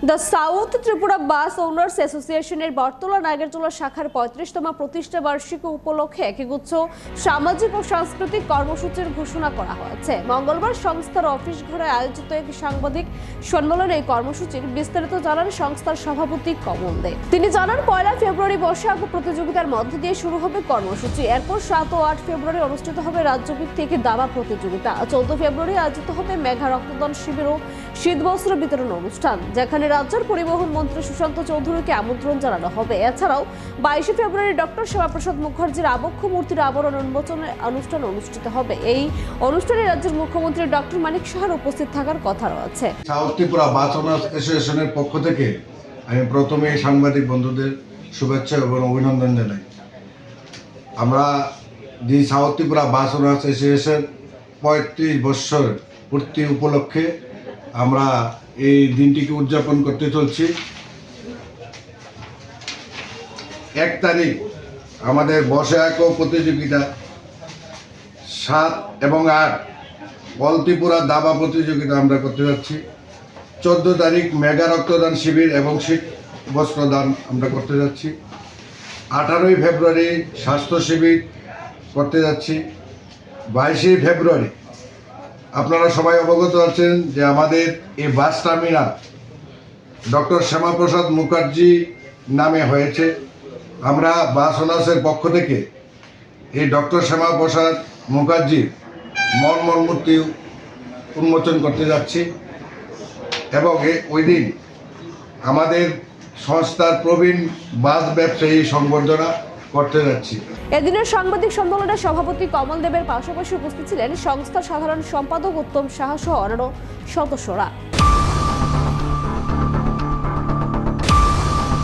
The south Tripura bus owners অ্যাসোসিয়েশনের বটতলা নাগেরজোলা শাখার 35তম প্রতিষ্ঠা বার্ষিকী উপলক্ষে একগুচ্ছ সামাজিক ও সাংস্কৃতিক কর্মসূচির ঘোষণা করা হয়েছে। মঙ্গলবার সংস্থার অফিস ঘরে আয়োজিত এক সাংবাদিক সম্মেলনে এই কর্মসূচির বিস্তারিত জানান সংস্থার সভাপতি কমল দে। তিনি জানান 1 ফেব্রুয়ারি বসে আঁকো প্রতিযোগিতার মধ্যে দিয়ে শুরু হবে কর্মসূচি। এরপর 7 ও 8 ফেব্রুয়ারি অনুষ্ঠিত হবে রাজ্যভিত্তিক দাবা প্রতিযোগিতা। 14 ফেব্রুয়ারি আয়োজিত হবে মেঘা রক্তদান শিবির ও শীতবস্ত্র বিতরণ অনুষ্ঠান, যেখানে রাজ্যের পরিবহন মন্ত্রী সুশান্ত চৌধুরীকে আমন্ত্রণ জানানো হবে। এছাড়াও 22 ফেব্রুয়ারি ডক্টর শ্যামাপ্রসাদ মুখার্জির আবক্ষ মূর্তির আবরণ উন্মোচনের অনুষ্ঠান অনুষ্ঠিত হবে। এই অনুষ্ঠানে রাজ্যের মুখ্যমন্ত্রী ডক্টর মানিক সাহার উপস্থিত থাকার কথা রয়েছে। সাউথ ত্রিপুরা বাস ওনার্স অ্যাসোসিয়েশনের পক্ষ থেকে আমি প্রথমে সাংবাদিক বন্ধুদের শুভেচ্ছা এবং অভিনন্দন জানাই। আমরা the south Tripura bus owners association 35 বছর পূর্তি উপলক্ষে আমরা এই দিনটিকে উদযাপন করতে চলছি। 1 তারিখ আমাদের বসে আঁকো প্রতিযোগিতা, 7 এবং 8 অল ত্রিপুরা দাবা প্রতিযোগিতা আমরা করতে যাচ্ছি। 14 তারিখ মেগা রক্তদান শিবির এবং শীত বস্ত্রদান আমরা করতে যাচ্ছি। 18 ফেব্রুয়ারি স্বাস্থ্য শিবির করতে যাচ্ছি। 22 ফেব্রুয়ারি আপনারা সবাই অবগত আছেন যে আমাদের এই bus terminal doctor Shyamaprasad Mukherjee নামে হয়েছে। আমরা বাস ওনার্সের পক্ষ থেকে এই ডক্টর শ্যামাপ্রসাদ মুখার্জির মূর্তি উন্মোচন করতে যাচ্ছি এবং ওই দিন আমাদের সংস্থার প্রবীণ বাস ব্যবসায়ী সংবর্ধনা করতে যাচ্ছি। এদিনের সাংবাদিক সম্মেলনে সভাপতি কমল দেবের পাশাপাশি উপস্থিত ছিলেন সংস্থার সাধারণ সম্পাদক উত্তম সাহা সহ অন্যান্য সদস্যরা।